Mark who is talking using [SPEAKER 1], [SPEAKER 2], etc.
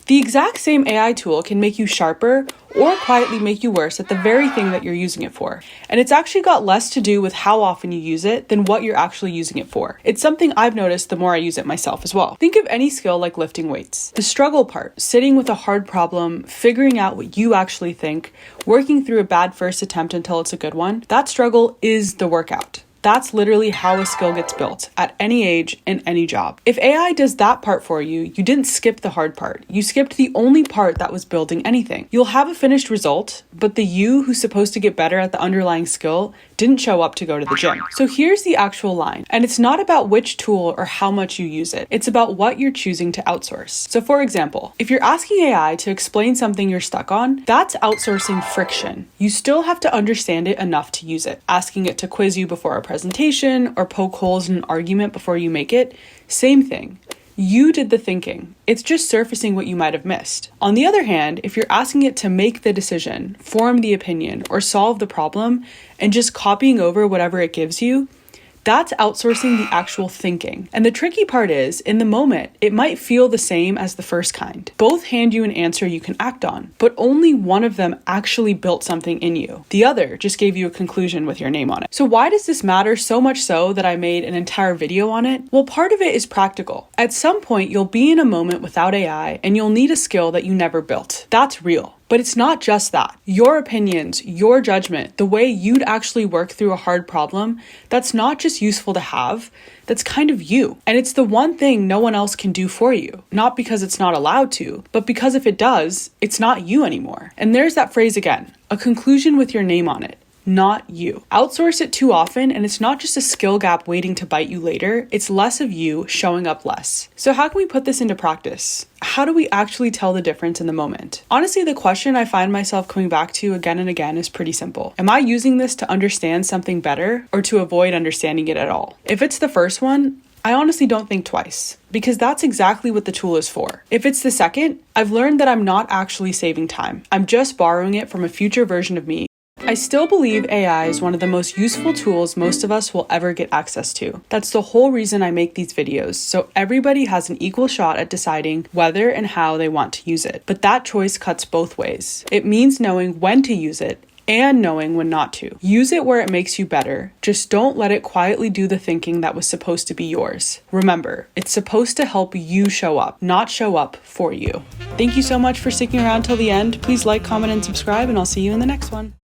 [SPEAKER 1] The exact same AI tool can make you sharper or quietly make you worse at the very thing that you're using it for. And it's actually got less to do with how often you use it than what you're actually using it for. It's something I've noticed the more I use it myself as well. Think of any skill like lifting weights. The struggle part, sitting with a hard problem, figuring out what you actually think, working through a bad first attempt until it's a good one, that struggle is the workout. That's literally how a skill gets built at any age in any job. If AI does that part for you, you didn't skip the hard part. You skipped the only part that was building anything. You'll have a finished result, but the you who's supposed to get better at the underlying skill didn't show up to go to the gym. So here's the actual line. And it's not about which tool or how much you use it. It's about what you're choosing to outsource. So for example, if you're asking AI to explain something you're stuck on, that's outsourcing friction. You still have to understand it enough to use it. Asking it to quiz you before a presentation or poke holes in an argument before you make it, same thing. You did the thinking. It's just surfacing what you might have missed. On the other hand, if you're asking it to make the decision, form the opinion, or solve the problem, and just copying over whatever it gives you, that's outsourcing the actual thinking. And the tricky part is, in the moment, it might feel the same as the first kind. Both hand you an answer you can act on, but only one of them actually built something in you. The other just gave you a conclusion with your name on it. So why does this matter so much so that I made an entire video on it? Well, part of it is practical. At some point, you'll be in a moment without AI and you'll need a skill that you never built. That's real. But it's not just that. Your opinions, your judgment, the way you'd actually work through a hard problem, that's not just useful to have, that's kind of you. And it's the one thing no one else can do for you. Not because it's not allowed to, but because if it does, it's not you anymore. And there's that phrase again, a conclusion with your name on it. Not you. Outsource it too often and it's not just a skill gap waiting to bite you later, it's less of you showing up less. So how can we put this into practice? How do we actually tell the difference in the moment? Honestly, the question I find myself coming back to again and again is pretty simple. Am I using this to understand something better or to avoid understanding it at all? If it's the first one, I honestly don't think twice, because that's exactly what the tool is for. If it's the second, I've learned that I'm not actually saving time. I'm just borrowing it from a future version of me. I still believe AI is one of the most useful tools most of us will ever get access to. That's the whole reason I make these videos, so everybody has an equal shot at deciding whether and how they want to use it. But that choice cuts both ways. It means knowing when to use it and knowing when not to. Use it where it makes you better. Just don't let it quietly do the thinking that was supposed to be yours. Remember, it's supposed to help you show up, not show up for you. Thank you so much for sticking around till the end. Please like, comment, and subscribe, and I'll see you in the next one.